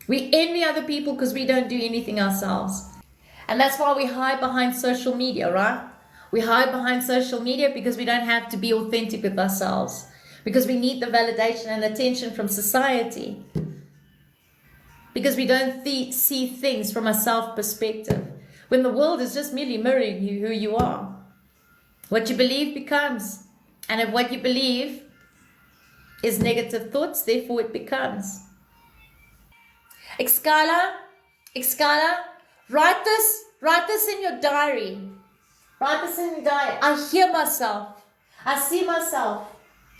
We envy other people because we don't do anything ourselves. And that's why we hide behind social media, right? We hide behind social media because we don't have to be authentic with ourselves, because we need the validation and attention from society, because we don't see things from a self perspective, when the world is just merely mirroring you, who you are. What you believe becomes. And if what you believe is negative thoughts, therefore it becomes. Excala, write this in your diary. Write this in your diary. I hear myself. I see myself.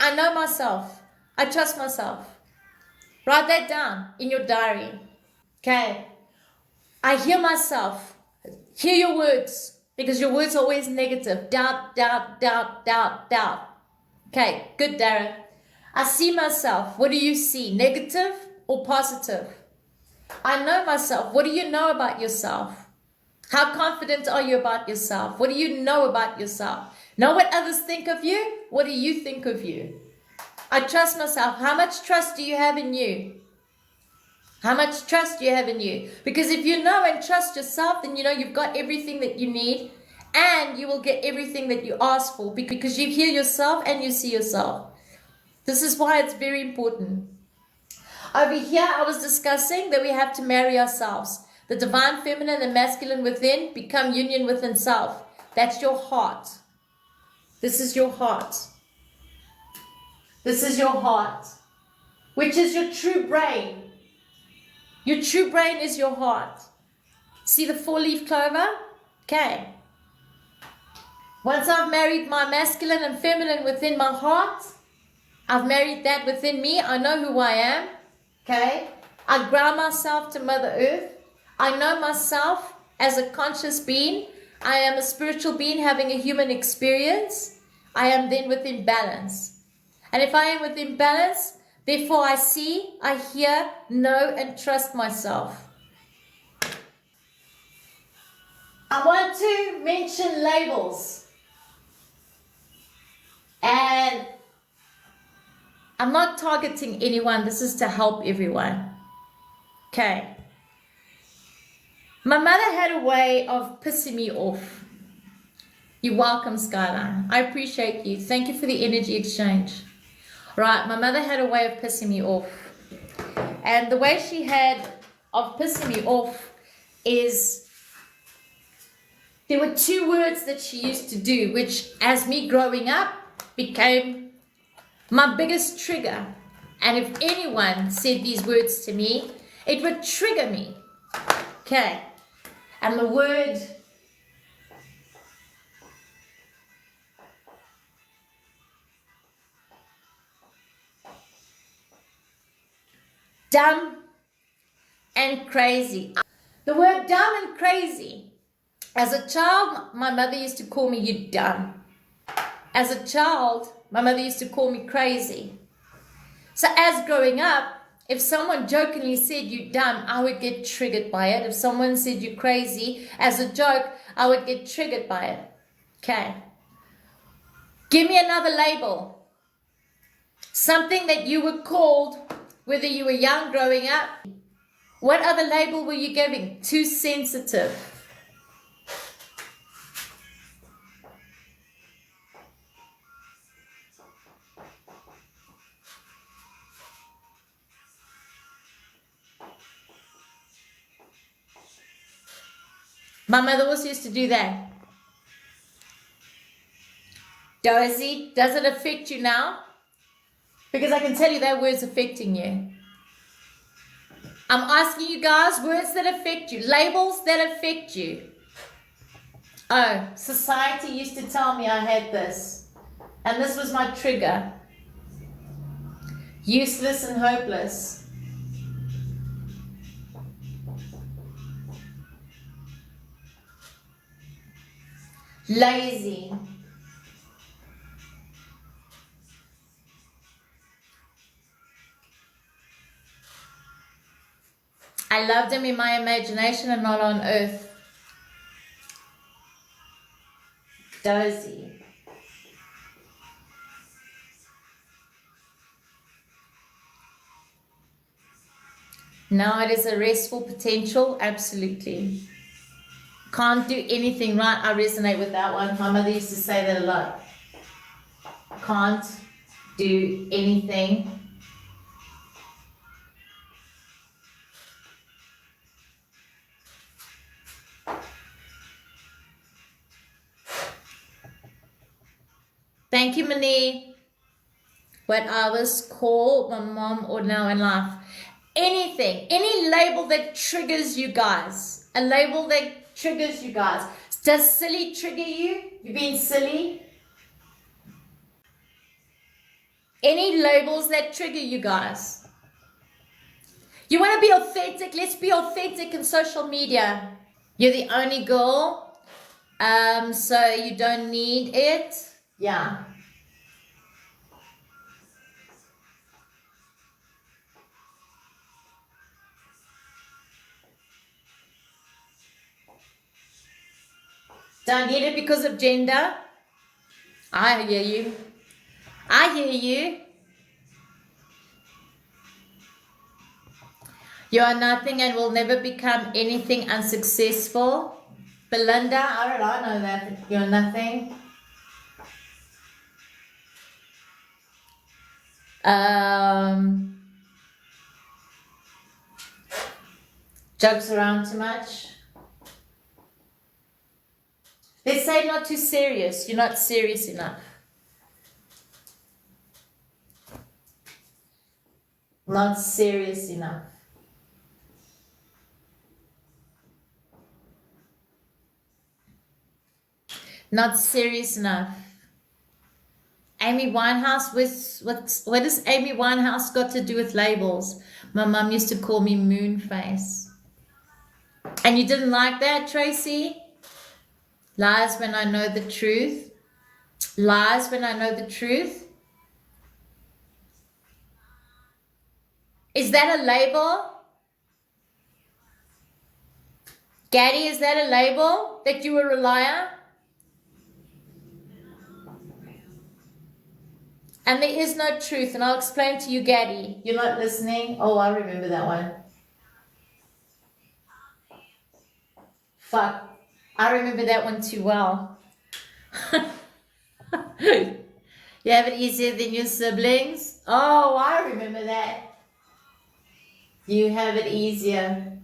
I know myself. I trust myself. Write that down in your diary. Okay. I hear myself. Hear your words, because your words are always negative. Doubt, doubt, doubt, doubt, doubt. Okay, good, Darren. I see myself. What do you see? Negative or positive? I know myself. What do you know about yourself? How confident are you about yourself? What do you know about yourself? Know what others think of you? What do you think of you? I trust myself. How much trust do you have in you? How much trust do you have in you? Because if you know and trust yourself, then you know you've got everything that you need, and you will get everything that you ask for, because you hear yourself and you see yourself. This is why it's very important. Over here, I was discussing that we have to marry ourselves. The divine feminine and masculine within become union within self. That's your heart. This is your heart. This is your heart, which is your true brain. Your true brain is your heart. See the 4-leaf clover? Okay. Once I've married my masculine and feminine within my heart, I've married that within me. I know who I am. Okay. I ground myself to Mother Earth. I know myself as a conscious being. I am a spiritual being having a human experience. I am then within balance. And if I am within balance, therefore I see, I hear, know, and trust myself. I want to mention labels. And I'm not targeting anyone. This is to help everyone. Okay. My mother had a way of pissing me off. You're welcome, Skylar. I appreciate you. Thank you for the energy exchange. Right, my mother had a way of pissing me off. And the way she had of pissing me off is, there were 2 words that she used to do, which as me growing up became my biggest trigger. And if anyone said these words to me, it would trigger me. Okay. And the word dumb and crazy. The word dumb and crazy. As a child, my mother used to call me, you dumb. As a child, my mother used to call me crazy. So as growing up, if someone jokingly said you dumb, I would get triggered by it. If someone said you crazy as a joke, I would get triggered by it. Okay. Give me another label. Something that you were called, whether you were young growing up. What other label were you giving? Too sensitive. My mother also used to do that. Dozy, does it affect you now? Because I can tell you that word's affecting you. I'm asking you guys, words that affect you, labels that affect you. Oh, society used to tell me I had this. And this was my trigger. Useless and hopeless. Lazy. I loved him in my imagination and not on earth. Dozy. Now it is a restful potential, absolutely. Can't do anything, right? I resonate with that one. My mother used to say that a lot. Can't do anything. Thank you, Mani. What I was called, my mom, or now in life. Anything, any label that triggers you guys. A label that triggers you guys. Does silly trigger you? You being silly? Any labels that trigger you guys? You want to be authentic? Let's be authentic in social media. You're the only girl, so you don't need it. Yeah. Don't need it because of gender. I hear you. I hear you. You are nothing and will never become anything unsuccessful. Belinda, how did I know that? You're nothing. Jokes around too much. They say not too serious. You're not serious enough. Not serious enough. Not serious enough. Amy Winehouse, what does Amy Winehouse got to do with labels? My mum used to call me Moonface. And you didn't like that, Tracy? Lies when I know the truth. Lies when I know the truth. Is that a label? Gaddy, is that a label that you were a liar? And there is no truth. And I'll explain to you, Gaddy. You're not listening? Oh, I remember that one. Fuck. I remember that one too well. You have it easier than your siblings? Oh, I remember that. You have it easier.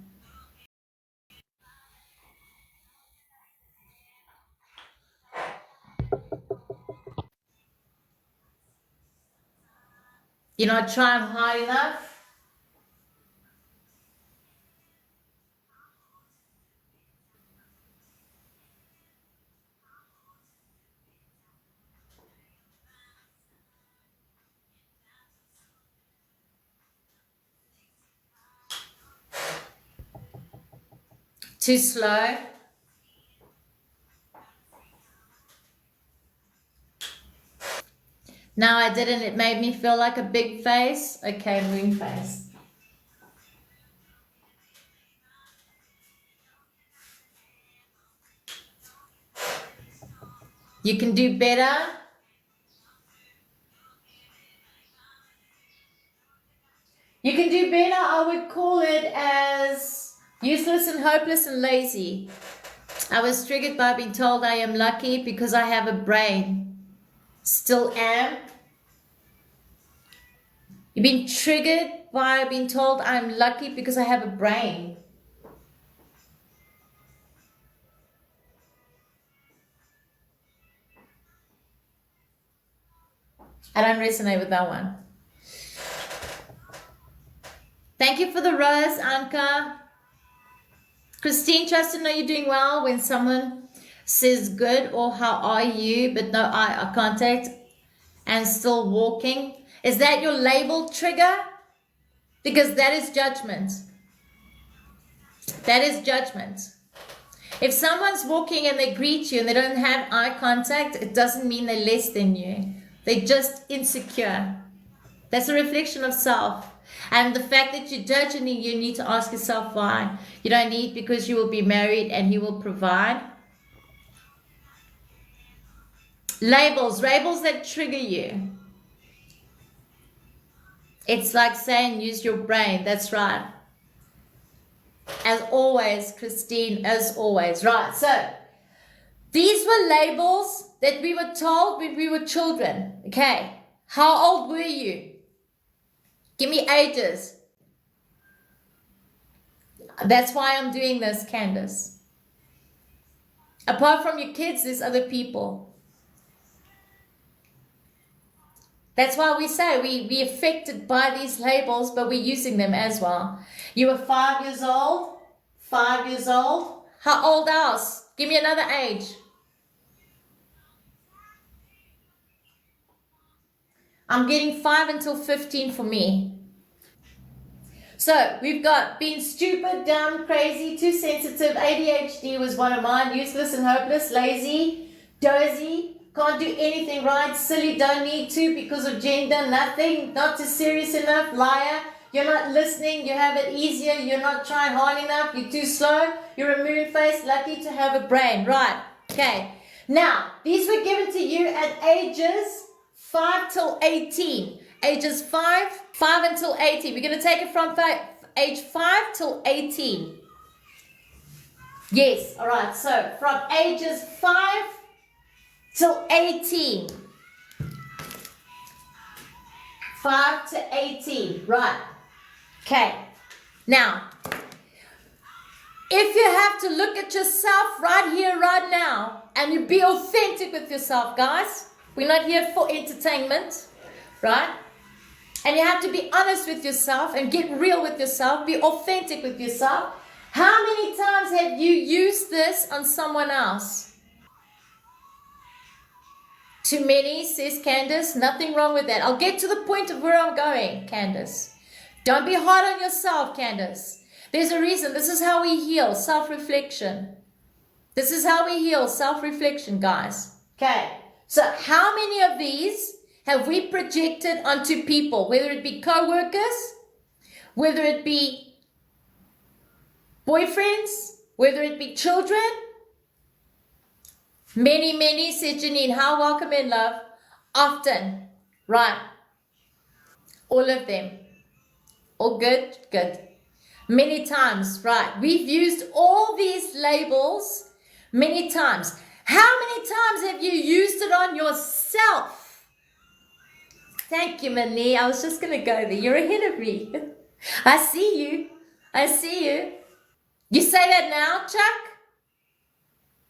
You're not trying hard enough? Too slow? No, I didn't. It made me feel like a big face. Okay, moon face. You can do better. You can do better. I would call it as useless and hopeless and lazy. I was triggered by being told I am lucky because I have a brain. Still am. You've been triggered by being told I'm lucky because I have a brain. I don't resonate with that one. Thank you for the rose, Anka. Christine, trust to know you're doing well when someone says good or how are you, but no eye contact and still walking. Is that your label trigger? Because that is judgment. That is judgment. If someone's walking and they greet you and they don't have eye contact, it doesn't mean they're less than you. They're just insecure. That's a reflection of self. And the fact that you're judging, you need to ask yourself why. You don't need because you will be married and he will provide. Labels that trigger you. It's like saying use your brain. That's right. As always, Christine, as always. Right, so these were labels that we were told when we were children. Okay, how old were you? Give me ages. That's why I'm doing this, Candace. Apart from your kids, there's other people. That's why we say we're affected by these labels, but we're using them as well. You were 5 years old? 5 years old? How old else? Give me another age. I'm getting 5 until 15 for me. So we've got being stupid, dumb, crazy, too sensitive. ADHD was one of mine. Useless and hopeless, lazy, dozy, can't do anything right, silly, don't need to because of gender, nothing, not too serious enough, liar. You're not listening, you have it easier, you're not trying hard enough, you're too slow, you're a moon face, lucky to have a brain. Right, okay. Now, these were given to you at ages 5 till 18. Ages 5 until 18. We're going to take it from age 5 till 18. Yes, all right. So from ages 5 till 18. 5 to 18. Right. Okay. Now, if you have to look at yourself right here, right now, and you be authentic with yourself, guys. We're not here for entertainment, right? And you have to be honest with yourself and get real with yourself. Be authentic with yourself. How many times have you used this on someone else? Too many, says Candace. Nothing wrong with that. I'll get to the point of where I'm going, Candace. Don't be hard on yourself, Candace. There's a reason. This is how we heal. Self-reflection. This is how we heal. Self-reflection, guys. Okay. So how many of these have we projected onto people, whether it be co-workers, whether it be boyfriends, whether it be children? Many, said Janine. How welcome in, love. Often. Right. All of them. All good? Good. Many times. Right. We've used all these labels many times. How many times have you used it on yourself? Thank you, Mani. I was just going to go there. You're ahead of me. I see you. I see you. You say that now, Chuck?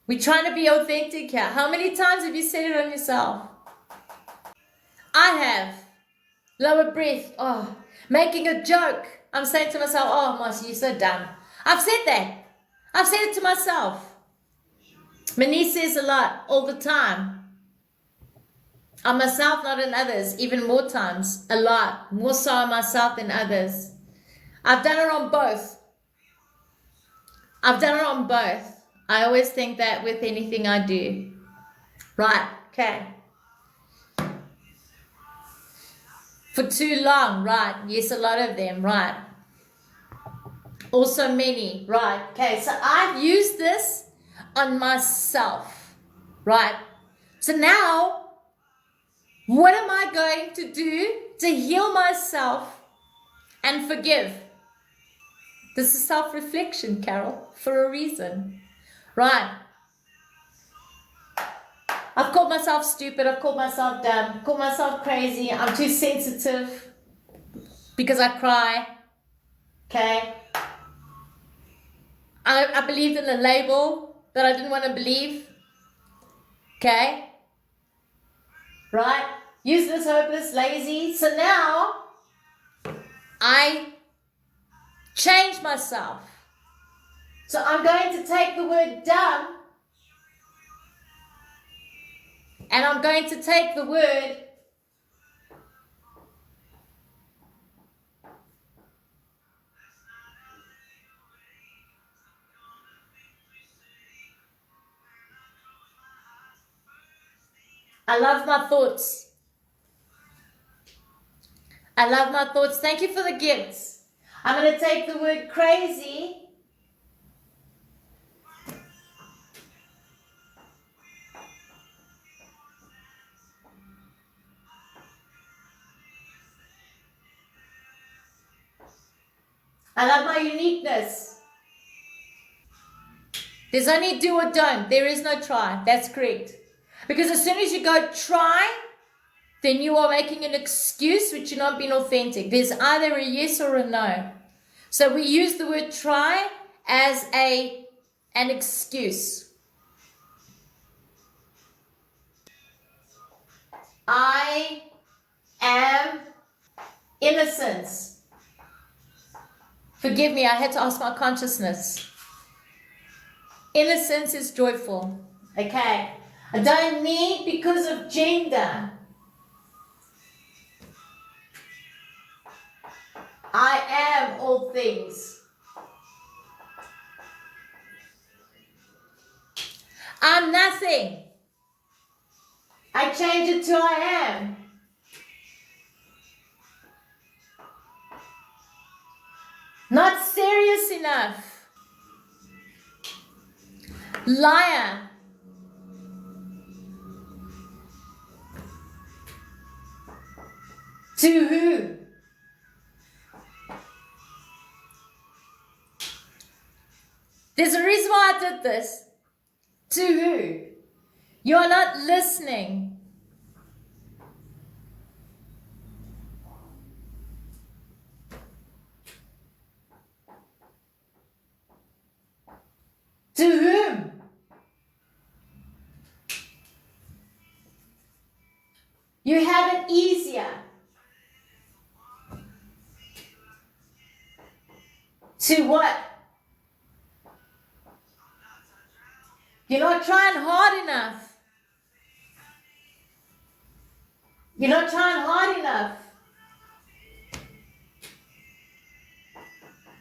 We're trying to be authentic here. How many times have you said it on yourself? I have. Lower breath. Oh, making a joke. I'm saying to myself, oh, Marcy, you're so dumb. I've said that. I've said it to myself. Mani says a lot all the time. On myself, not on others, even more times, a lot, more so on myself than others. I've done it on both. I've done it on both. I always think that with anything I do. Right, okay. For too long, right, yes, a lot of them, right. Also many, right, okay. So I've used this on myself, right. So now, what am I going to do to heal myself and forgive? This is self-reflection, Carol, for a reason. Right. I've called myself stupid. I've called myself dumb. Called myself crazy. I'm too sensitive because I cry. Okay. I believed in a label that I didn't want to believe. Okay. Right? Useless, hopeless, lazy. So now, I change myself. So I'm going to take the word dumb and I'm going to take the word I love my thoughts. I love my thoughts. Thank you for the gifts. I'm going to take the word crazy. I love my uniqueness. There's only do or don't. There is no try. That's correct. Because as soon as you go try, then you are making an excuse which you're not being authentic. There's either a yes or a no. So we use the word try as an excuse. I am innocence. Forgive me, I had to ask my consciousness. Innocence is joyful. Okay. I don't need because of gender. I am all things. I'm nothing. I change it to I am. Not serious enough. Liar. To who? There's a reason why I did this. To who? You are not listening. To whom? You have it easier. To what? You're not trying hard enough. You're not trying hard enough.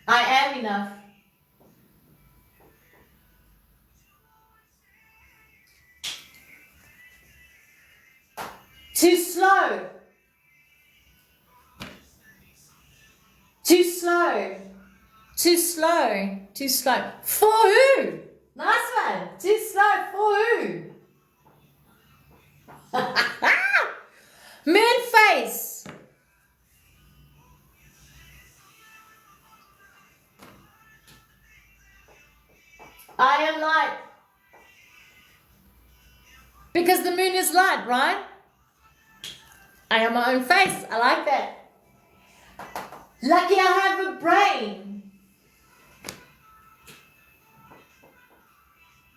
I am enough. Too slow. Too slow. Too slow. Too slow. For who? Nice one. Too slow. For who? Moon face. I am light. Because the moon is light, right? I am my own face. I like that. Lucky I have a brain.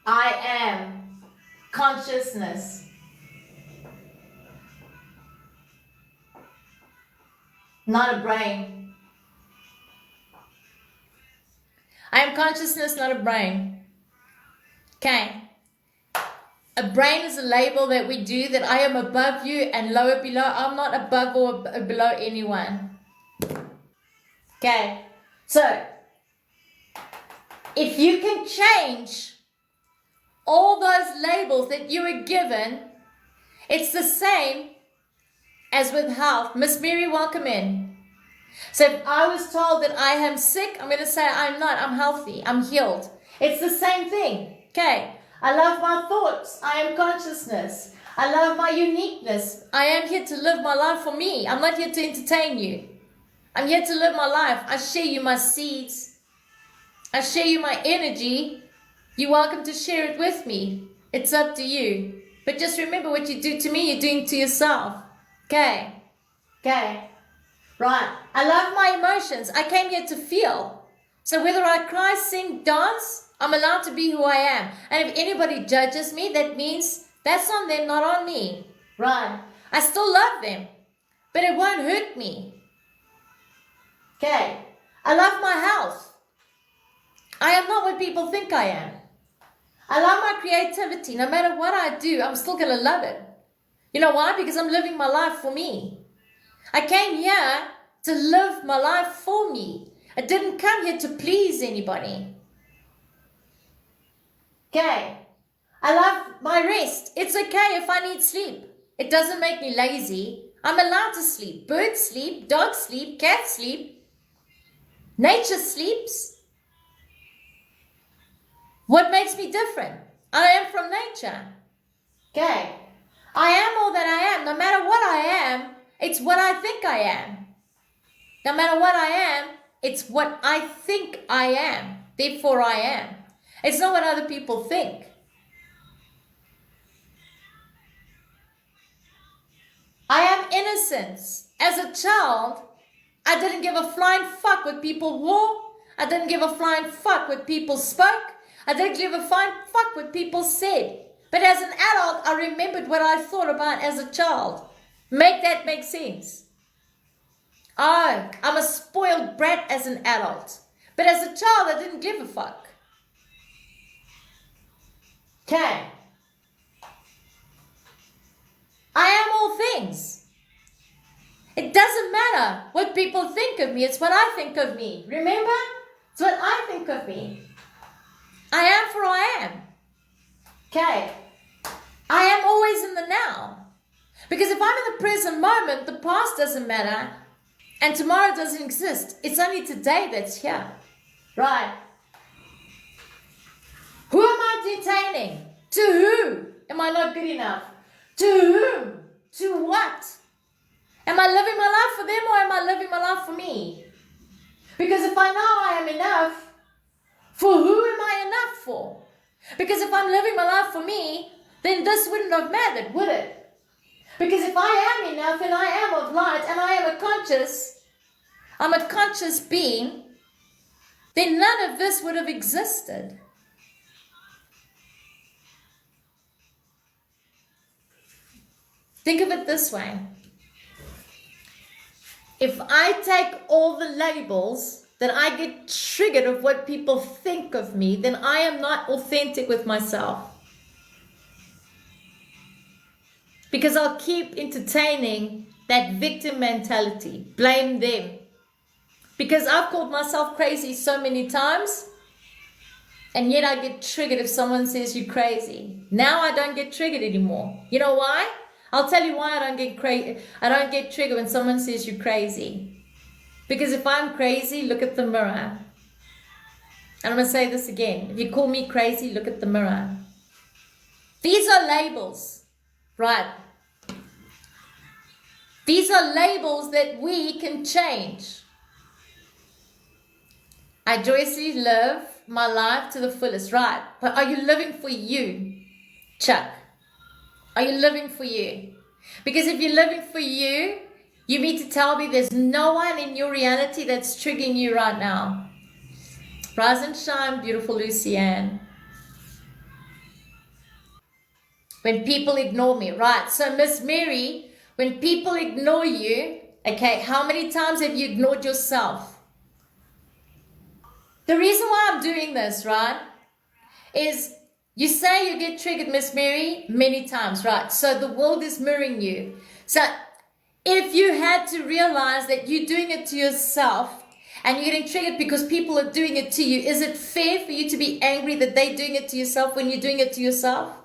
I am consciousness. Not a brain. I am consciousness, not a brain. Okay. A brain is a label that we do that I am above you and lower below. I'm not above or below anyone. Okay. So, if you can change all those labels that you were given, it's the same as with health. Miss Mary, welcome in. So if I was told that I am sick, I'm going to say I'm not. I'm healthy. I'm healed. It's the same thing. Okay. I love my thoughts. I am consciousness. I love my uniqueness. I am here to live my life for me. I'm not here to entertain you. I'm here to live my life. I share you my seeds. I share you my energy. You're welcome to share it with me. It's up to you. But just remember, what you do to me, you're doing to yourself. Okay. Okay. Right. I love my emotions. I came here to feel. So whether I cry, sing, dance, I'm allowed to be who I am. And if anybody judges me, that means that's on them, not on me. Right. I still love them, but it won't hurt me. Okay. I love my health. I am not what people think I am. I love my creativity. No matter what I do, I'm still going to love it. You know why? Because I'm living my life for me. I came here to live my life for me. I didn't come here to please anybody. Okay. I love my rest. It's okay if I need sleep. It doesn't make me lazy. I'm allowed to sleep. Birds sleep, dogs sleep, cats sleep. Nature sleeps. What makes me different? I am from nature. Okay. I am all that I am. No matter what I am, it's what I think I am. No matter what I am, it's what I think I am. Therefore I am. It's not what other people think. I have innocence. As a child, I didn't give a flying fuck what people wore. I didn't give a flying fuck what people spoke. I didn't give a flying fuck what people said. But as an adult, I remembered what I thought about as a child. Make that make sense? Oh, I'm a spoiled brat as an adult. But as a child, I didn't give a fuck. Okay. I am all things. It doesn't matter what people think of me. It's what I think of me. Remember? It's what I think of me. I am for I am. Okay. I am always in the now. Because if I'm in the present moment, the past doesn't matter and tomorrow doesn't exist. It's only today that's here. Right. Who am I detaining? To who am I not good enough? To whom? To what? Am I living my life for them or am I living my life for me? Because if I know I am enough, for who am I enough for? Because if I'm living my life for me, then this wouldn't have mattered, would it? Because if I am enough and I am of light and I am I'm a conscious being, then none of this would have existed. Think of it this way. If I take all the labels that I get triggered of what people think of me, then I am not authentic with myself. Because I'll keep entertaining that victim mentality. Blame them. Because I've called myself crazy so many times, and yet I get triggered if someone says you're crazy. Now I don't get triggered anymore. You know why? I'll tell you why I don't get triggered when someone says you're crazy. Because if I'm crazy, look at the mirror. And I'm going to say this again. If you call me crazy, look at the mirror. These are labels, right? These are labels that we can change. I joyously live my life to the fullest, right? But are you living for you, Chuck? Are you living for you? Because if you're living for you, you need to tell me there's no one in your reality that's triggering you right now. Rise and shine, beautiful Lucianne. When people ignore me, right? So Miss Mary, when people ignore you, okay, how many times have you ignored yourself? The reason why I'm doing this, right, is you say you get triggered, Miss Mary, many times, right? So the world is mirroring you. So if you had to realize that you're doing it to yourself and you're getting triggered because people are doing it to you, is it fair for you to be angry that they're doing it to yourself when you're doing it to yourself?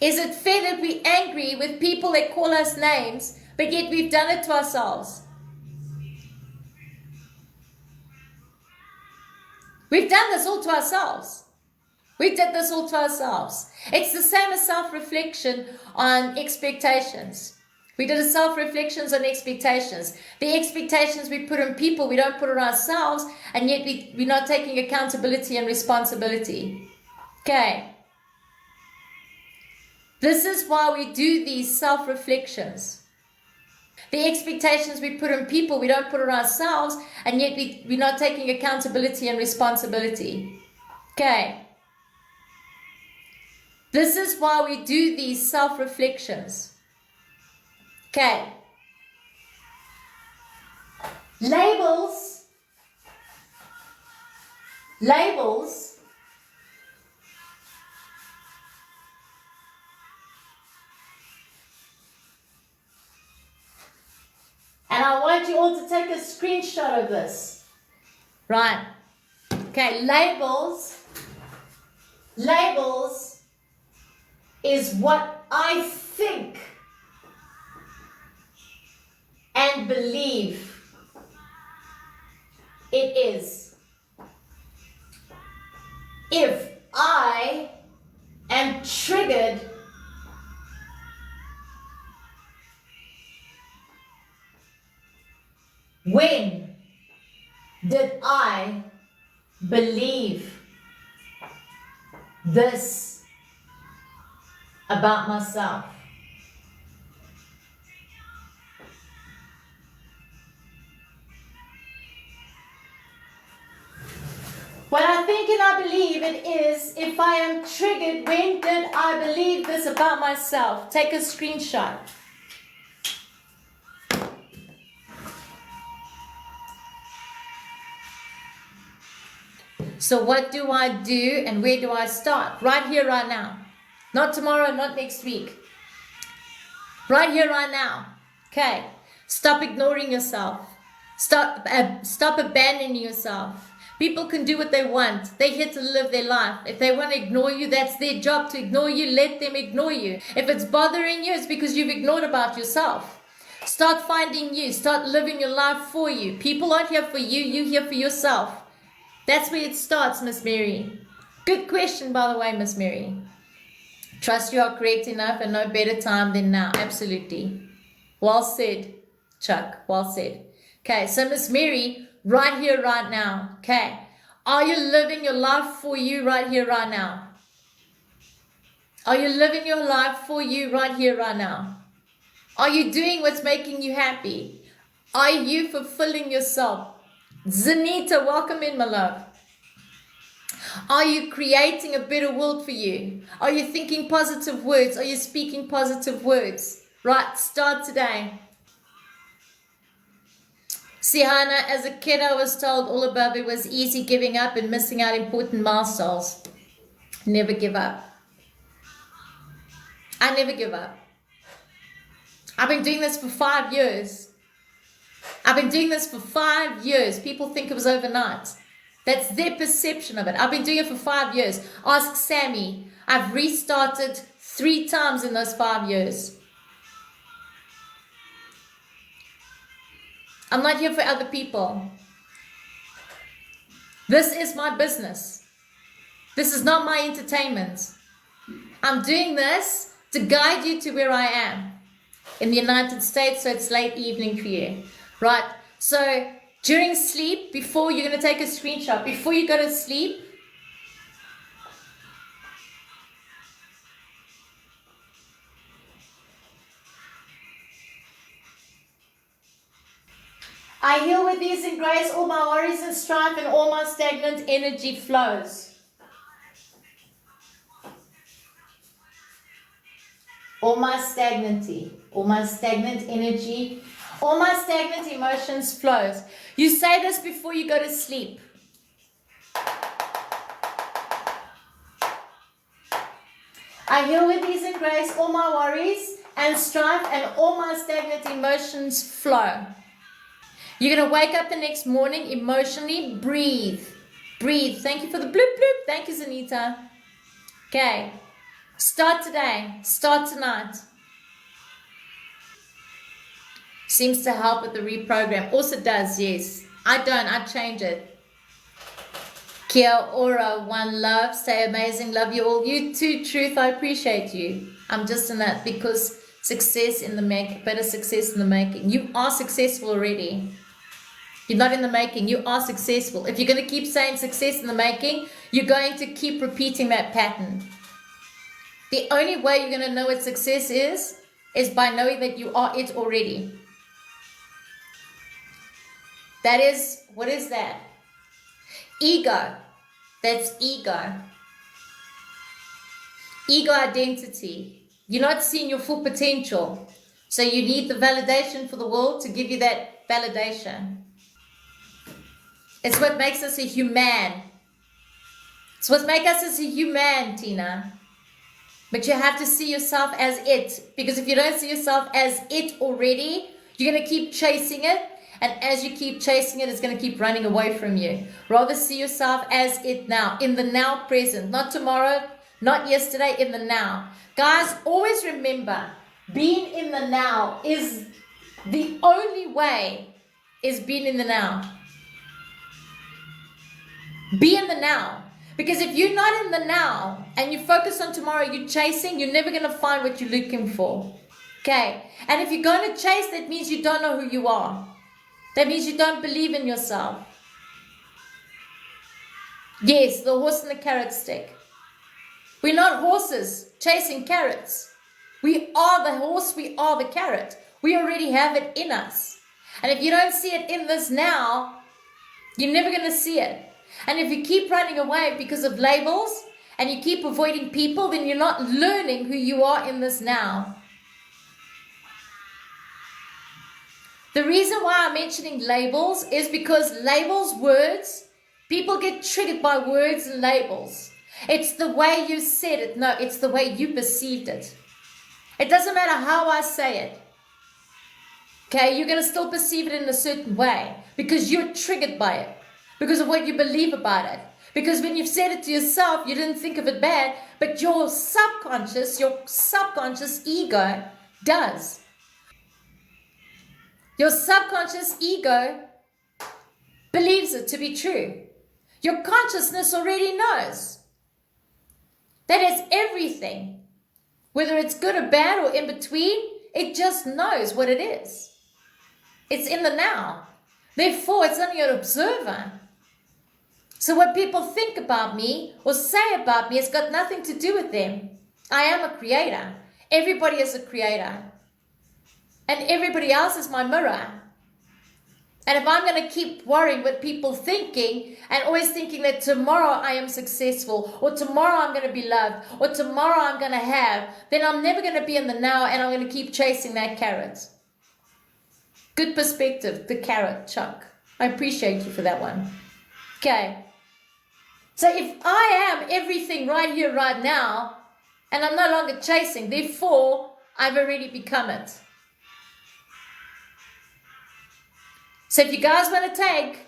Is it fair that we're angry with people that call us names, but yet we've done it to ourselves? We've done this all to ourselves. We did this all to ourselves. It's the same as self-reflection on expectations. We did a self-reflections on expectations. The expectations we put on people, we don't put on ourselves, and yet we're not taking accountability and responsibility. Okay. This is why we do these self-reflections. The expectations we put on people, we don't put on ourselves, and yet we're not taking accountability and responsibility. Okay. This is why we do these self-reflections. Okay. Labels. And I want you all to take a screenshot of this. Right. Okay, labels is what I think and believe it is. If I am triggered when did I believe this about myself? What I think and I believe it is, if I am triggered, when did I believe this about myself? Take a screenshot. So what do I do and where do I start? Right here, right now. Not tomorrow, not next week. Right here, right now. Okay. Stop ignoring yourself. Stop abandoning yourself. People can do what they want. They're here to live their life. If they want to ignore you, that's their job to ignore you. Let them ignore you. If it's bothering you, it's because you've ignored about yourself. Start finding you. Start living your life for you. People aren't here for you. You're here for yourself. That's where it starts, Miss Mary. Good question, by the way, Miss Mary. Trust you are correct enough and no better time than now. Absolutely. Well said, Chuck. Well said. Okay, so Miss Mary, right here, right now. Okay. Are you living your life for you right here, right now? Are you living your life for you right here, right now? Are you doing what's making you happy? Are you fulfilling yourself? Zanita, welcome in, my love. Are you creating a better world for you? Are you thinking positive words? Are you speaking positive words? Right, start today. Sihana, as a kid, I was told all above it was easy, giving up and missing out important milestones. Never give up. I never give up. I've been doing this for 5 years. I've been doing this for 5 years. People think it was overnight. That's their perception of it. I've been doing it for 5 years. Ask Sammy. I've restarted 3 times in those 5 years. I'm not here for other people. This is my business. This is not my entertainment. I'm doing this to guide you to where I am. In the United States, so it's late evening for you. Right? So during sleep, before you're going to take a screenshot, before you go to sleep, I heal with ease and grace all my worries and strife, and all my stagnant energy flows. All my stagnant energy, all my stagnant emotions flows. You say this before you go to sleep. I heal with ease and grace all my worries and strife, and all my stagnant emotions flow. You're going to wake up the next morning emotionally. Breathe. Breathe. Thank you for the bloop bloop. Thank you, Zanita. Okay. Start today. Start tonight. Seems to help with the reprogram. Also does, yes. I don't. I change it. Kia ora, one love. Stay amazing. Love you all. You too, Truth. I appreciate you. I'm just in that because success in the making. Better success in the making. You are successful already. You're not in the making. You are successful. If you're going to keep saying success in the making, you're going to keep repeating that pattern. The only way you're going to know what success is by knowing that you are it already. That is, what is that? Ego. That's ego. Ego identity. You're not seeing your full potential. So you need the validation for the world to give you that validation. It's what makes us a human. It's what makes us as a human, Tina. But you have to see yourself as it. Because if you don't see yourself as it already, you're going to keep chasing it. And as you keep chasing it, it's going to keep running away from you. Rather see yourself as it now. In the now present. Not tomorrow, not yesterday, in the now. Guys, always remember, being in the now is the only way is being in the now. Be in the now. Because if you're not in the now and you focus on tomorrow, you're chasing, you're never going to find what you're looking for. Okay? And if you're going to chase, that means you don't know who you are. That means you don't believe in yourself. Yes, the horse and the carrot stick. We're not horses chasing carrots. We are the horse, we are the carrot. We already have it in us. And if you don't see it in this now, you're never going to see it. And if you keep running away because of labels and you keep avoiding people, then you're not learning who you are in this now. The reason why I'm mentioning labels is because labels, words, people get triggered by words and labels. It's the way you said it. No, it's the way you perceived it. It doesn't matter how I say it. Okay, you're going to still perceive it in a certain way because you're triggered by it, because of what you believe about it. Because when you've said it to yourself, you didn't think of it bad, but your subconscious ego does. Your subconscious ego believes it to be true. Your consciousness already knows. That is everything. Whether it's good or bad or in between, it just knows what it is. It's in the now. Therefore, it's only an observer. So what people think about me or say about me has got nothing to do with them. I am a creator. Everybody is a creator. And everybody else is my mirror. And if I'm going to keep worrying what people thinking and always thinking that tomorrow I am successful or tomorrow I'm going to be loved or tomorrow I'm going to have, then I'm never going to be in the now and I'm going to keep chasing that carrot. Good perspective, the carrot, Chuck. I appreciate you for that one. Okay. So if I am everything right here, right now, and I'm no longer chasing, therefore, I've already become it. So if you guys want to take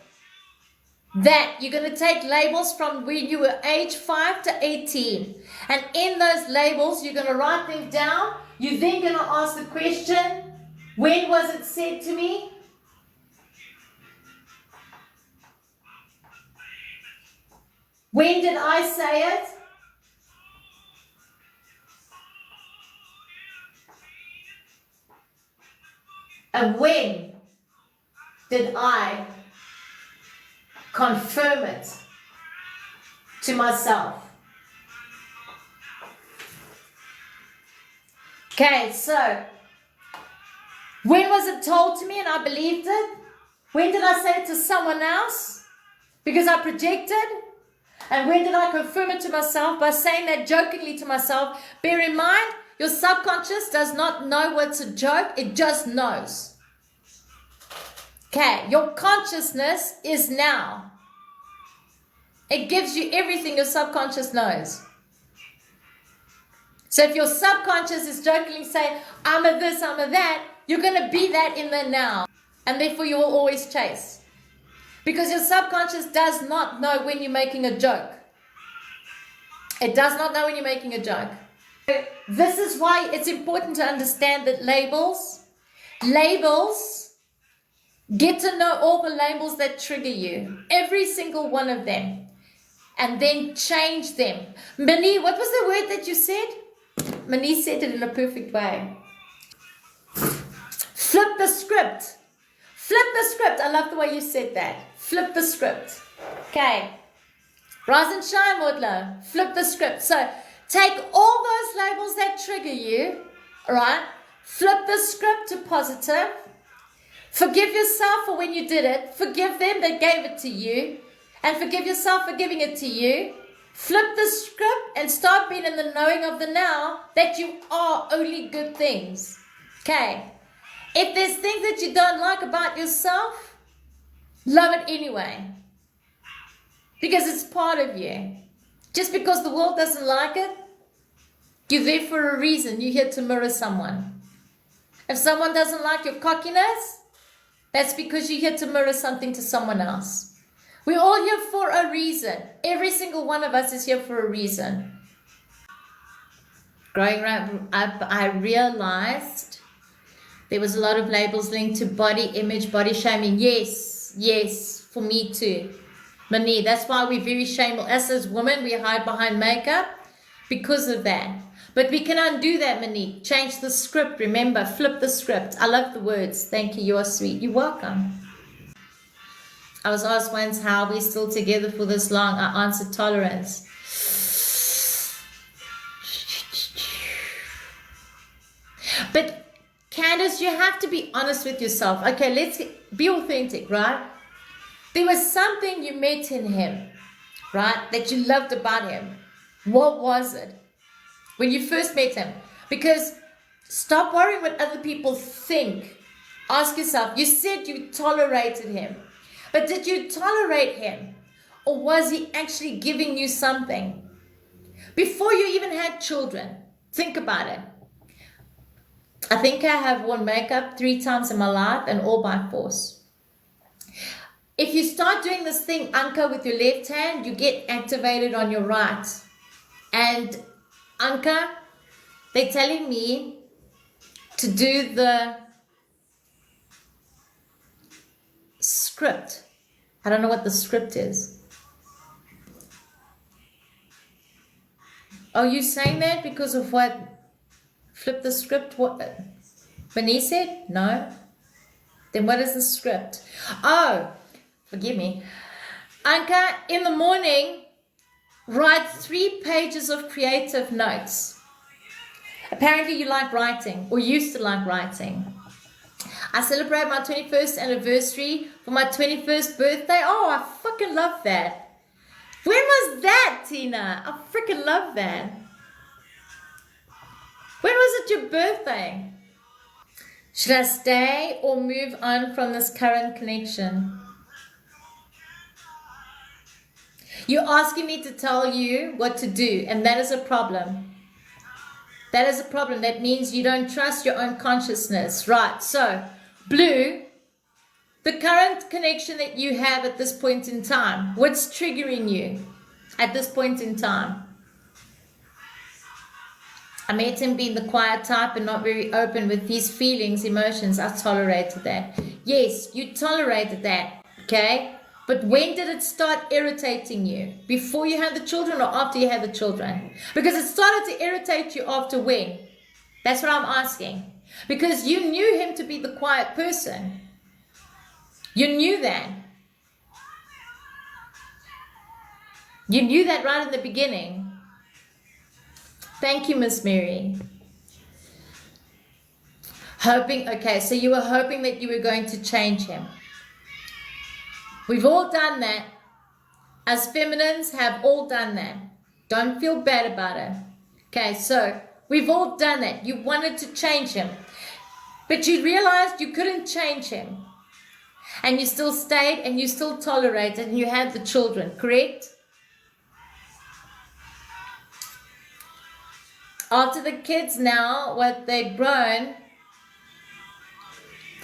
that, you're going to take labels from when you were age 5 to 18. And in those labels, you're going to write them down. You're then going to ask the question, when was it said to me? When did I say it? And when did I confirm it to myself? Okay, so when was it told to me and I believed it? When did I say it to someone else? Because I projected? And when did I confirm it to myself? By saying that jokingly to myself. Bear in mind, your subconscious does not know what's a joke. It just knows. Okay, your consciousness is now. It gives you everything your subconscious knows. So if your subconscious is jokingly saying, I'm a this, I'm a that, you're going to be that in the now. And therefore you will always chase. Because your subconscious does not know when you're making a joke. It does not know when you're making a joke. This is why it's important to understand that labels, get to know all the labels that trigger you. Every single one of them. And then change them. Mani, what was the word that you said? Mani said it in a perfect way. Flip the script. Flip the script. I love the way you said that. Flip the script. Okay. Rise and shine, Mudla. Flip the script. So take all those labels that trigger you, all right? Flip the script to positive. Forgive yourself for when you did it. Forgive them that gave it to you. And forgive yourself for giving it to you. Flip the script and start being in the knowing of the now that you are only good things. Okay. If there's things that you don't like about yourself, love it anyway. Because it's part of you. Just because the world doesn't like it, you're there for a reason. You're here to mirror someone. If someone doesn't like your cockiness, that's because you're here to mirror something to someone else. We're all here for a reason. Every single one of us is here for a reason. Growing up, I realized there was a lot of labels linked to body image, body shaming. Yes, for me too. Mani, that's why we're very shameful. Us as women, we hide behind makeup because of that. But we can undo that, Mani. Change the script, remember. Flip the script. I love the words. Thank you. You are sweet. You're welcome. I was asked once, how are we still together for this long? I answered, tolerance. But Candace, you have to be honest with yourself. Okay, let's be authentic, right? There was something you met in him, right, that you loved about him. What was it when you first met him? Because stop worrying what other people think. Ask yourself, you said you tolerated him, but did you tolerate him? Or was he actually giving you something? Before you even had children, think about it. I think I have worn makeup 3 times in my life, and all by force. If you start doing this thing, Anka, with your left hand, you get activated on your right. And Anka, they're telling me to do the script. I don't know what the script is. Are you saying that because of what? Flip the script? What Bernice said? No. Then what is the script? Oh, forgive me. Anka, in the morning, write 3 pages of creative notes. Apparently you like writing, or used to like writing. I celebrate my 21st anniversary for my 21st birthday. Oh, I freaking love that. When was that, Tina? I freaking love that. When was it your birthday? Should I stay or move on from this current connection? You're asking me to tell you what to do, and that is a problem. That is a problem. That means you don't trust your own consciousness. Right, so, Blue, the current connection that you have at this point in time, what's triggering you at this point in time? I met him being the quiet type and not very open with his feelings, emotions. I tolerated that. Yes, you tolerated that, okay? But when did it start irritating you? Before you had the children or after you had the children? Because it started to irritate you after when? That's what I'm asking. Because you knew him to be the quiet person. You knew that. You knew that right in the beginning. Thank you, Miss Mary. Hoping, okay, so you were hoping that you were going to change him. We've all done that. As feminines have all done that. Don't feel bad about it. Okay, so we've all done that. You wanted to change him. But you realized you couldn't change him. And you still stayed and you still tolerated and you had the children, correct? After the kids now, what they've grown,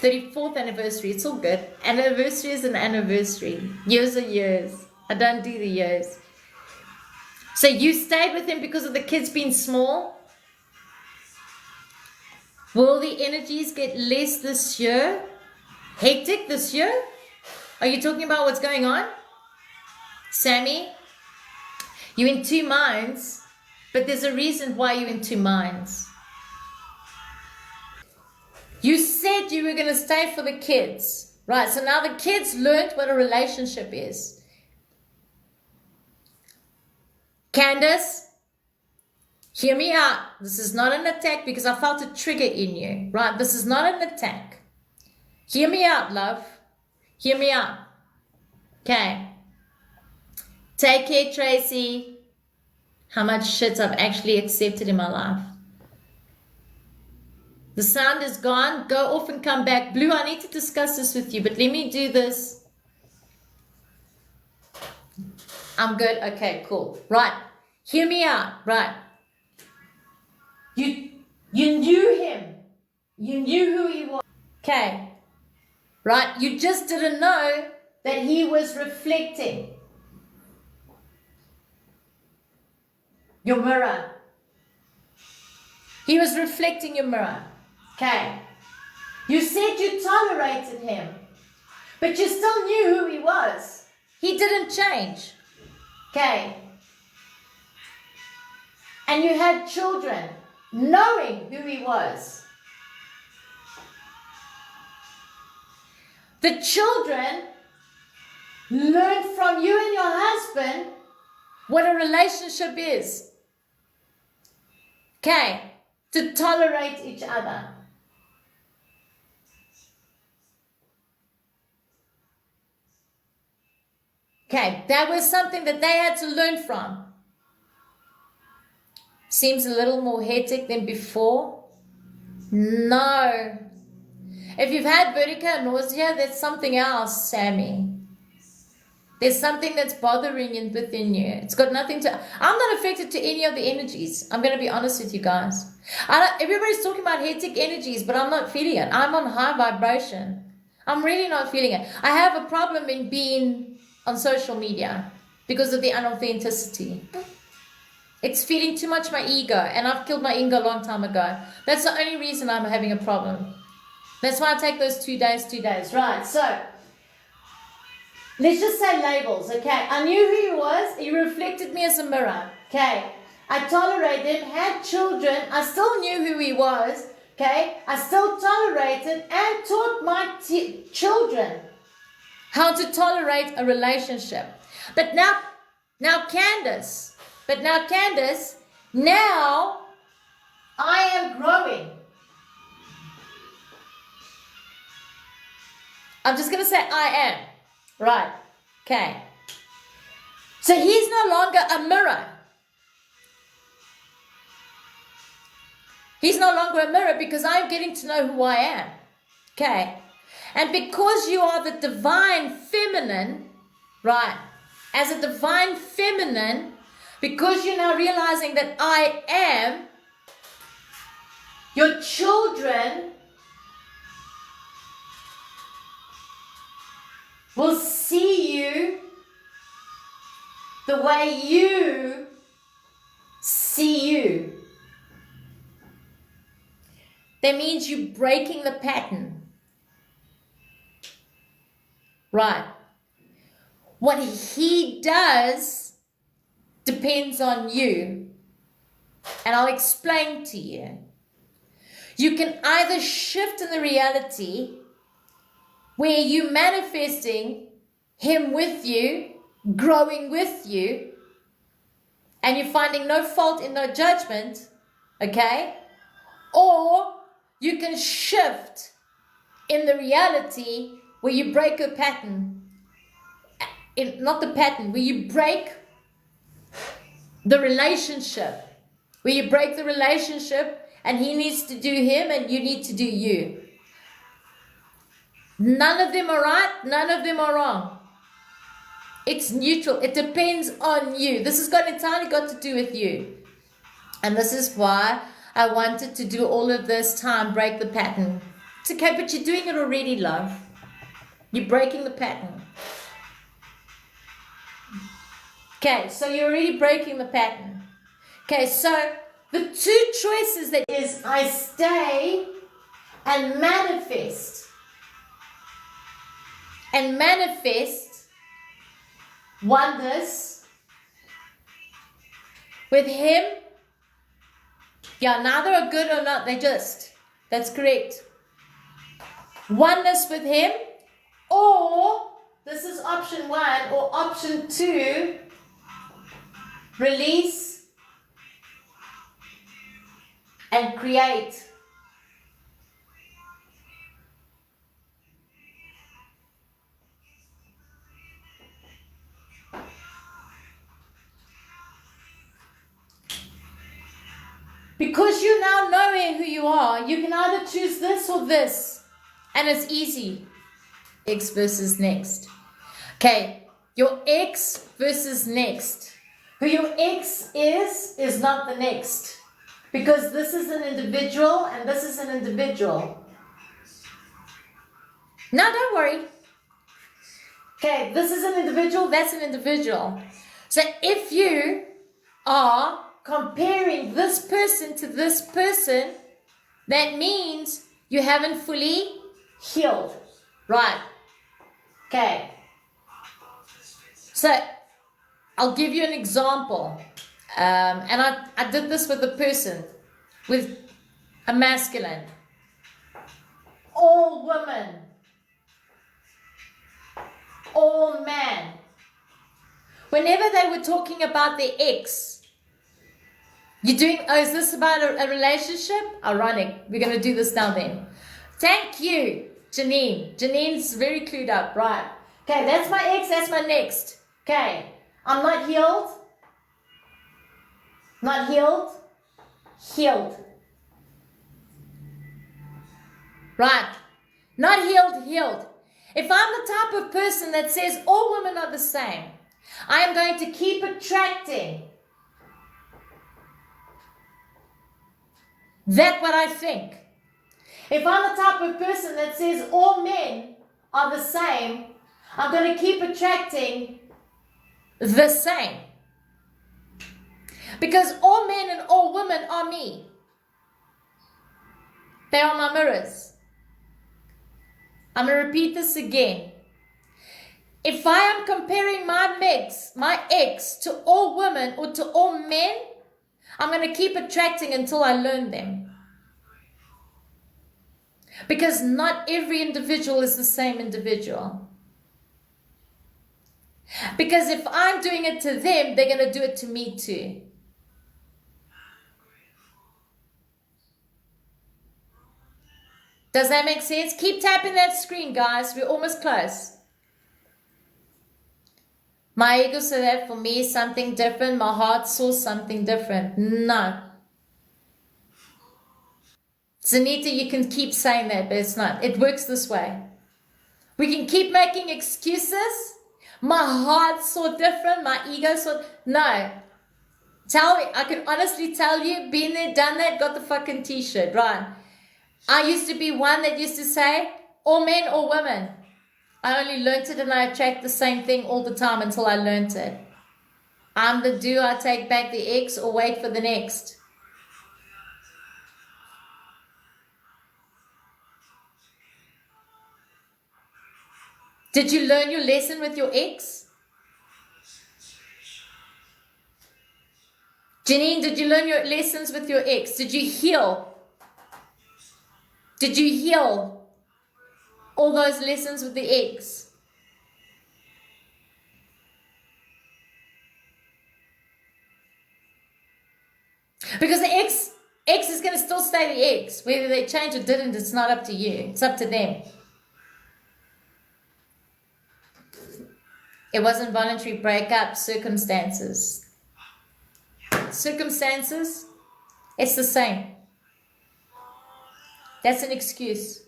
34th anniversary, it's all good. Anniversary is an anniversary. Years are years. I don't do the years. So you stayed with him because of the kids being small? Will the energies get less this year? Hectic this year? Are you talking about what's going on? Sammy? You're in 2 minds. But there's a reason why you're in 2 minds. You said you were going to stay for the kids. Right, so now the kids learned what a relationship is. Candace, hear me out. This is not an attack because I felt a trigger in you. Right, this is not an attack. Hear me out, love. Hear me out. Okay. Take care, Tracy. How much shit I've actually accepted in my life. The sound is gone. Go off and come back. Blue, I need to discuss this with you, but let me do this. I'm good. Okay, cool. Right. Hear me out. Right. You knew him. You knew who he was. Okay. Right. You just didn't know that he was reflecting your mirror. He was reflecting your mirror. Okay. You said you tolerated him, but you still knew who he was. He didn't change. Okay. And you had children knowing who he was. The children learn from you and your husband what a relationship is. Okay, to tolerate each other. Okay, that was something that they had to learn from. Seems a little more hectic than before. No. If you've had vertigo and nausea, there's something else, Sammy. There's something that's bothering you within you. It's got nothing to... I'm not affected to any of the energies. I'm going to be honest with you guys. Everybody's talking about hectic energies, but I'm not feeling it. I'm on high vibration. I'm really not feeling it. I have a problem in being on social media because of the unauthenticity. It's feeding too much my ego, and I've killed my ego a long time ago. That's the only reason I'm having a problem. That's why I take those 2 days. Right, so let's just say labels, okay? I knew who he was. He reflected me as a mirror, okay? I tolerated him, had children. I still knew who he was, okay? I still tolerated and taught my children how to tolerate a relationship. But now Candace, now I am growing. I'm just going to say I am. Right. Okay. So he's no longer a mirror. He's no longer a mirror because I'm getting to know who I am. Okay. And because you are the divine feminine, right, as a divine feminine, because you're now realizing that I am, your children will see you the way you see you. That means you're breaking the pattern. Right. What he does depends on you. And I'll explain to you. You can either shift in the reality where you're manifesting him with you, growing with you, and you're finding no fault and no judgment, okay? Or you can shift in the reality where you break a pattern. Not the pattern, where you break the relationship. Where you break the relationship and he needs to do him and you need to do you. None of them are right, none of them are wrong. It's neutral. It depends on you. This has entirely got to do with you. And this is why I wanted to do all of this time, break the pattern. It's okay, but you're doing it already, love. You're breaking the pattern. Okay, so you're already breaking the pattern. Okay, so the two choices that is I stay and manifest. And manifest oneness with him. Yeah, neither are good or not, that's correct. Oneness with him, or this is option 1, or option 2, release and create. Because you now know who you are, you can either choose this or this. And it's easy. X versus next. Okay, your X versus next. Who your X is not the next. Because this is an individual and this is an individual. No, don't worry. Okay, this is an individual, that's an individual. So if you are comparing this person to this person, that means you haven't fully healed. Right. Okay. So I'll give you an example. And I did this with a person, with a masculine. All women. all man. Whenever they were talking about their ex, you're doing, oh, is this about a relationship? Ironic. We're going to do this now then. Thank you, Janine. Janine's very clued up, right? Okay, that's my ex, that's my next. Okay, I'm not healed. Not healed. Healed. Right. Not healed, healed. If I'm the type of person that says all women are the same, I am going to keep attracting that what I think. If I'm the type of person that says all men are the same, I'm going to keep attracting the same. Because all men and all women are me. They are my mirrors. I'm going to repeat this again. If I am comparing my ex to all women or to all men, I'm going to keep attracting until I learn them. Because not every individual is the same individual. Because if I'm doing it to them, they're going to do it to me too. Does that make sense? Keep tapping that screen, guys. We're almost close. My ego said that for me something different. My heart saw something different. No. Zanita, you can keep saying that, but it's not. It works this way. We can keep making excuses. My heart saw different. My ego saw... No. I can honestly tell you, been there, done that, got the fucking t-shirt, right? I used to be one that used to say, all men or women. I only learnt it and I attract the same thing all the time until I learnt it. I'm the do I take back the ex or wait for the next? Did you learn your lesson with your ex? Janine, did you learn your lessons with your ex? Did you heal? Did you heal all those lessons with the ex? Because the ex is going to still stay the ex. Whether they change or didn't, it's not up to you. It's up to them. It wasn't voluntary breakup, circumstances. Circumstances, it's the same. That's an excuse.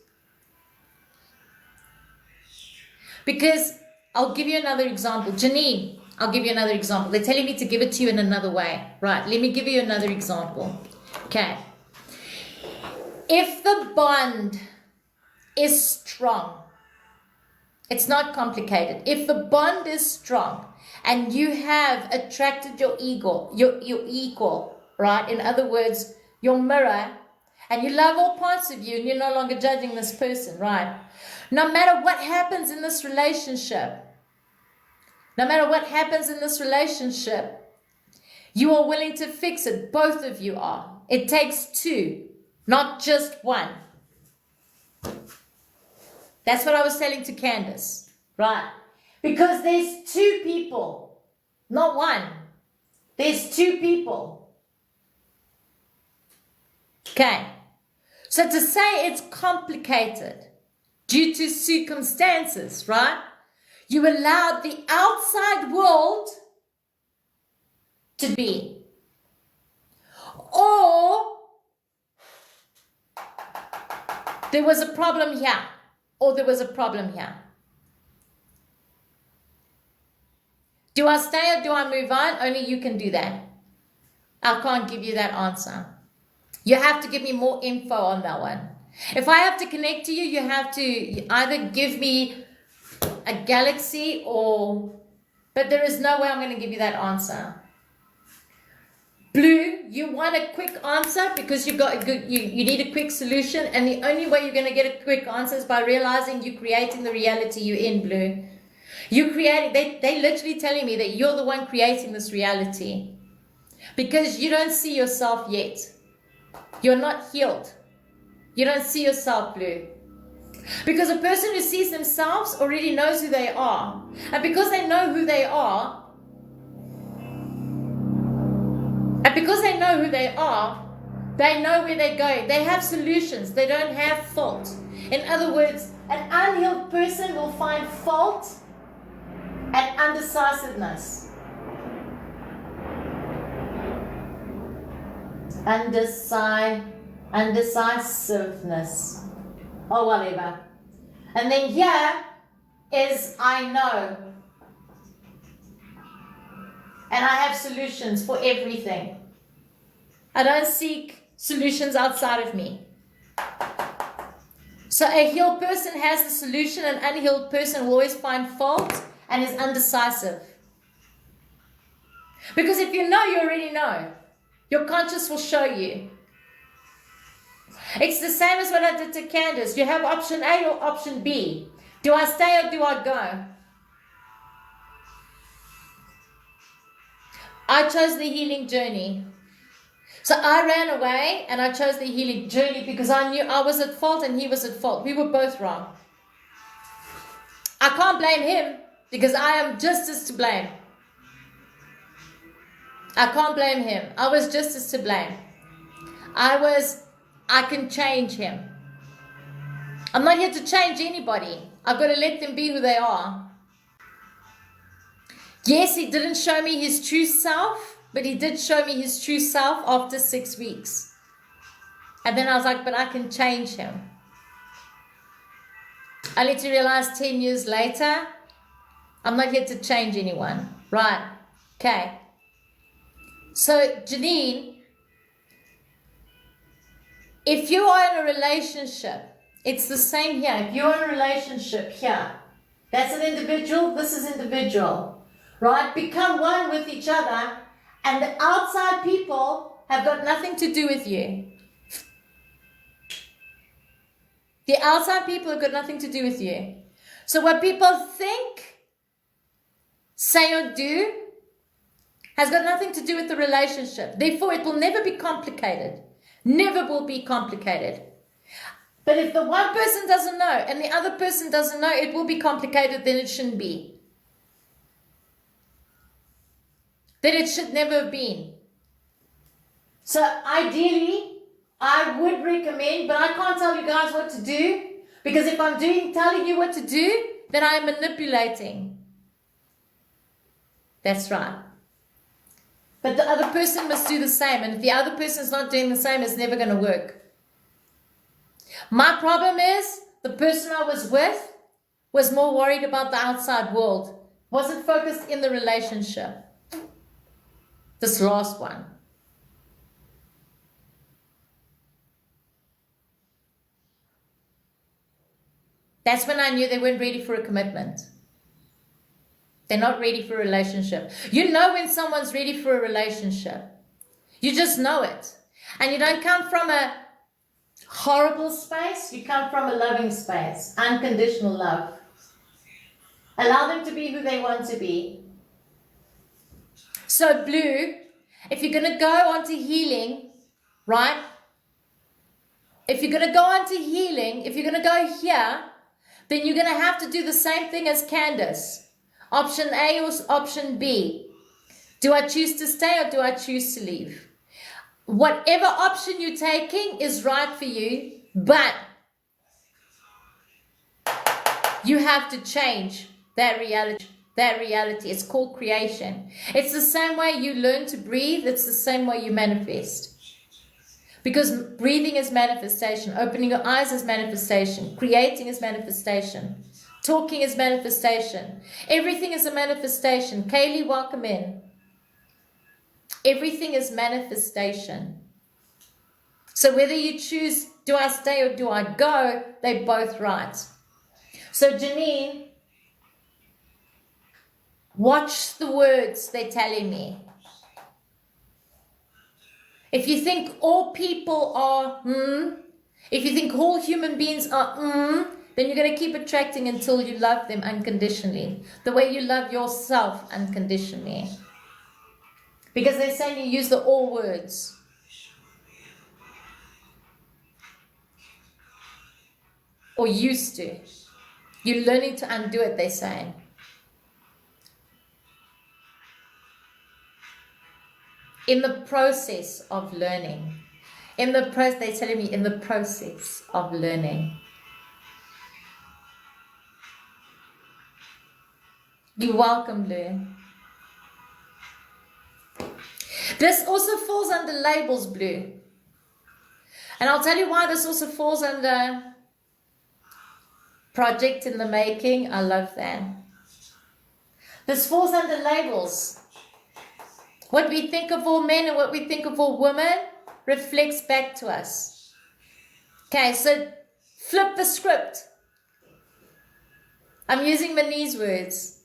Because I'll give you another example. Janine, I'll give you another example. They're telling me to give it to you in another way. Right, let me give you another example. Okay. If the bond is strong, it's not complicated. If the bond is strong and you have attracted your ego, your equal, right? In other words, your mirror, and you love all parts of you and you're no longer judging this person, right? No matter what happens in this relationship, you are willing to fix it. Both of you are. It takes two, not just one. That's what I was telling to Candace, right? Because there's two people, not one. There's two people. Okay. So to say it's complicated due to circumstances, right? You allowed the outside world to be. Or there was a problem here. Or there was a problem here. Do I stay or do I move on? Only you can do that. I can't give you that answer. You have to give me more info on that one. If I have to connect to you, you have to either give me a galaxy or... But there is no way I'm going to give you that answer. Blue, you want a quick answer because you need a quick solution, and the only way you're going to get a quick answer is by realizing you're creating the reality you're in, Blue. They literally telling me that you're the one creating this reality because you don't see yourself yet. You're not healed. You don't see yourself, Blue. Because a person who sees themselves already knows who they are. And because they know who they are, they know where they're going. They have solutions. They don't have fault. In other words, an unhealed person will find fault and undecisiveness. Undecisiveness. Or whatever. And then here is I know. And I have solutions for everything. I don't seek solutions outside of me. So a healed person has the solution, an unhealed person will always find fault and is undecisive. Because if you know, you already know. Your conscience will show you. It's the same as what I did to Candace. You have option A or option B. Do I stay or do I go? I chose the healing journey. So I ran away and I chose the healing journey because I knew I was at fault and he was at fault. We were both wrong. I can't blame him because I am just as to blame. I can't blame him. I was just as to blame. I can change him. I'm not here to change anybody. I've got to let them be who they are. Yes, he didn't show me his true self, but he did show me his true self after 6 weeks. And then I was like, but I can change him. Only to realize 10 years later, I'm not here to change anyone. Right. Okay. So, Janine, if you are in a relationship, it's the same here. If you're in a relationship here, that's an individual, this is individual. Right? Become one with each other, and the outside people have got nothing to do with you. The outside people have got nothing to do with you. So what people think, say or do, has got nothing to do with the relationship. Therefore, it will never be complicated. Never will be complicated. But if the one person doesn't know and the other person doesn't know, it will be complicated, then it shouldn't be. Then it should never have been. So ideally, I would recommend, but I can't tell you guys what to do, because if I'm telling you what to do, then I am manipulating. That's right. But the other person must do the same, and if the other person's not doing the same, it's never going to work. My problem is, the person I was with was more worried about the outside world, wasn't focused in the relationship. This last one. That's when I knew they weren't ready for a commitment. They're not ready for a relationship. You know when someone's ready for a relationship. You just know it. And you don't come from a horrible space. You come from a loving space. Unconditional love. Allow them to be who they want to be. So Blue, if you're going to go on to healing, right? If you're going to go on to healing, if you're going to go here, then you're going to have to do the same thing as Candace. Option A or option B. Do I choose to stay or do I choose to leave? Whatever option you're taking is right for you, but you have to change that reality. That reality. It's called creation. It's the same way you learn to breathe. It's the same way you manifest. Because breathing is manifestation. Opening your eyes is manifestation. Creating is manifestation. Talking is manifestation. Everything is a manifestation. Kaylee, welcome in. Everything is manifestation. So whether you choose, do I stay or do I go, they're both right. So Janine, watch the words they're telling me. If you think all people are if you think all human beings are then you're going to keep attracting until you love them unconditionally. The way you love yourself unconditionally. Because they're saying you use the all words. or used to. You're learning to undo it, they're saying. In the process of learning. They're telling me in the process of learning. You're welcome, Blue. This also falls under labels, Blue. And I'll tell you why this also falls under project in the making. I love that. This falls under labels. What we think of all men and what we think of all women reflects back to us. Okay, so flip the script. I'm using Mani's words.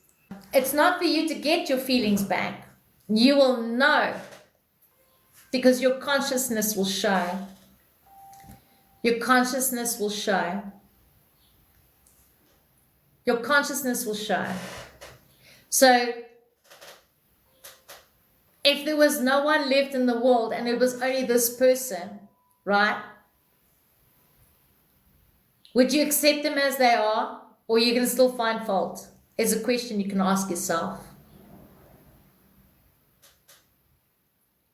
It's not for you to get your feelings back. You will know because your consciousness will show. Your consciousness will show. Your consciousness will show. So, if there was no one left in the world and it was only this person, right? Would you accept them as they are, or are you going to still find fault? Is a question you can ask yourself.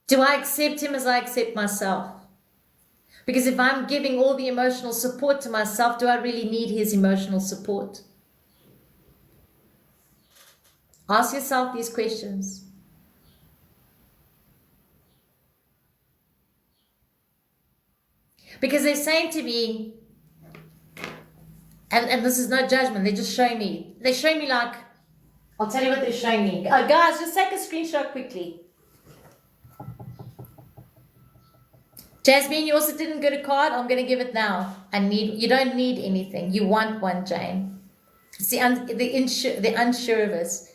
Do I accept him as I accept myself? Because if I'm giving all the emotional support to myself, do I really need his emotional support? Ask yourself these questions. Because they're saying to me, and this is no judgment, they're just showing me. They're showing me like, I'll tell you what they're showing me. Guys, just take a screenshot quickly. Jasmine, you also didn't get a card. I'm going to give it now. You don't need anything. You want one, Jane. It's the unsure of us.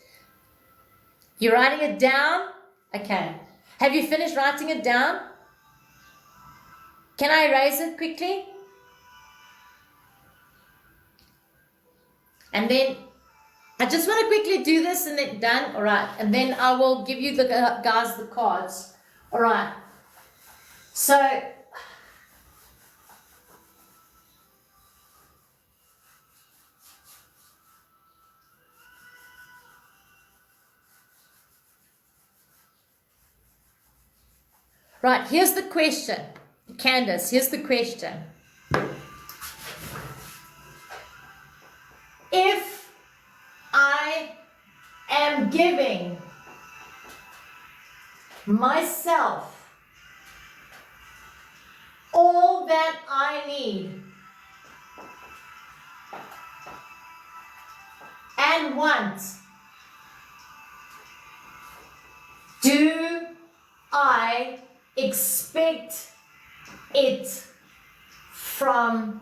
You're writing it down? Okay. Have you finished writing it down? Can I erase it quickly? And then I just want to quickly do this and then done. All right. And then I will give you the guys the cards. All right. So, right, here's the question. Candace, here's the question. If I am giving myself all that I need and want, do I expect it from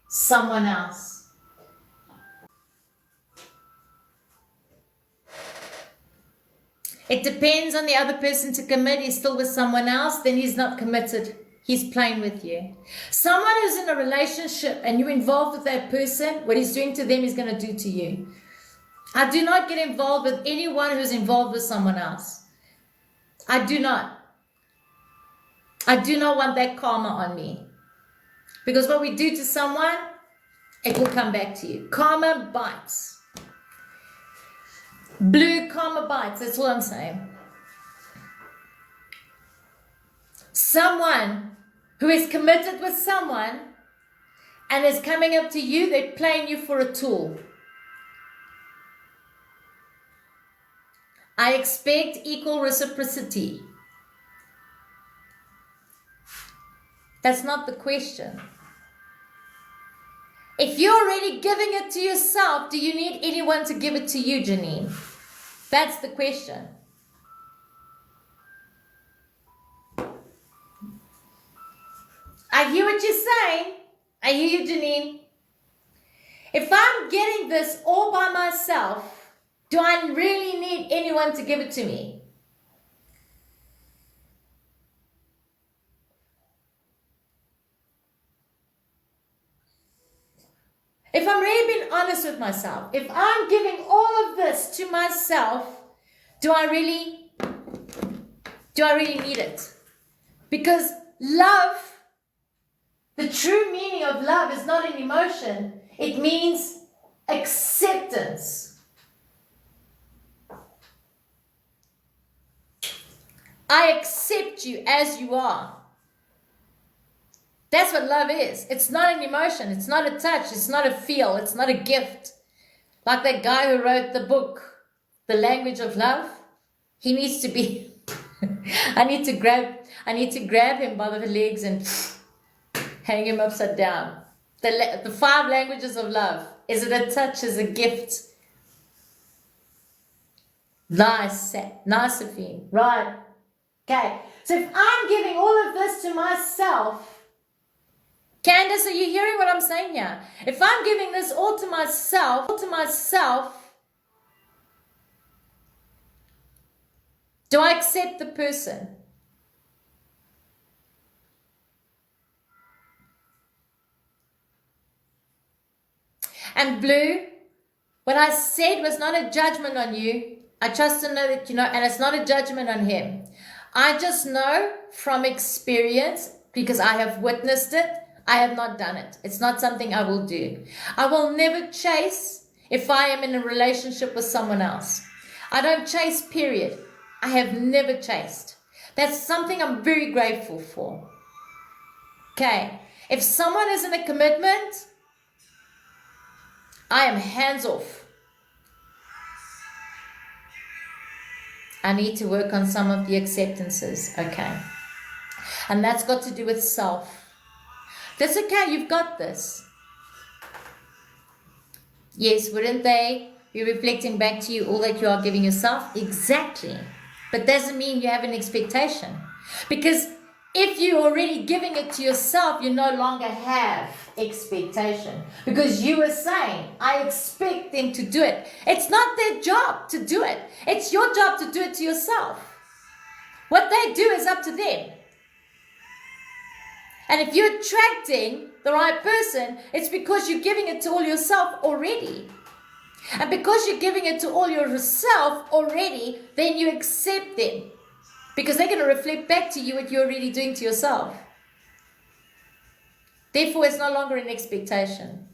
someone else? It depends on the other person to commit. He's still with someone else, then he's not committed. He's playing with you. Someone who's in a relationship and you're involved with that person, what he's doing to them, he's going to do to you. I do not get involved with anyone who's involved with someone else. I do not. I do not want that karma on me. Because what we do to someone, it will come back to you. Karma bites. Blue, karma bites. That's all I'm saying. Someone who is committed with someone and is coming up to you, they're playing you for a tool. I expect equal reciprocity. That's not the question. If you're already giving it to yourself, do you need anyone to give it to you, Janine? That's the question. I hear what you're saying. I hear you, Janine. If I'm getting this all by myself, do I really need anyone to give it to me? If I'm really being honest with myself, if I'm giving all of this to myself, do I really need it? Because love The true meaning of love is not an emotion. It means acceptance. I accept you as you are. That's what love is. It's not an emotion. It's not a touch. It's not a feel. It's not a gift. Like that guy who wrote the book, The Language of Love. He needs to be... I need to grab him by the legs and hang him upside down. The 5 languages of love. Is it a touch? Is it a gift? Nice, Sophie. Right. Okay. So if I'm giving all of this to myself, Candace, are you hearing what I'm saying here? If I'm giving this all to myself, do I accept the person? And Blue, what I said was not a judgment on you. I trust to know that you know, and it's not a judgment on him. I just know from experience, because I have witnessed it, I have not done it. It's not something I will do. I will never chase if I am in a relationship with someone else. I don't chase, period. I have never chased. That's something I'm very grateful for. Okay. If someone is in a commitment, I am hands off. I need to work on some of the acceptances. Okay. And that's got to do with self. That's okay. You've got this. Yes, wouldn't they be reflecting back to you all that you are giving yourself? Exactly. But doesn't mean you have an expectation. Because if you're already giving it to yourself, you no longer have expectation. Because you were saying, I expect them to do it. It's not their job to do it. It's your job to do it to yourself. What they do is up to them. And if you're attracting the right person, it's because you're giving it to all yourself already. And because you're giving it to all yourself already, then you accept them. Because they're going to reflect back to you what you're already doing to yourself. Therefore, it's no longer an expectation.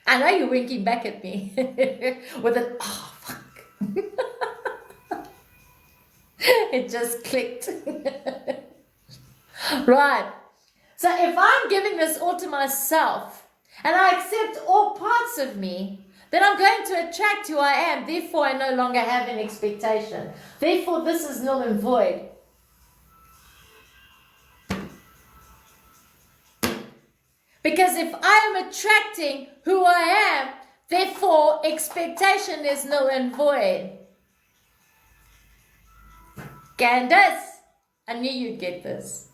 I know you're winking back at me with an, oh, fuck. It just clicked. Right. So if I'm giving this all to myself and I accept all parts of me, then I'm going to attract who I am. Therefore, I no longer have an expectation. Therefore, this is null and void. Because if I am attracting who I am, therefore, expectation is null and void. Candace, I knew you'd get this.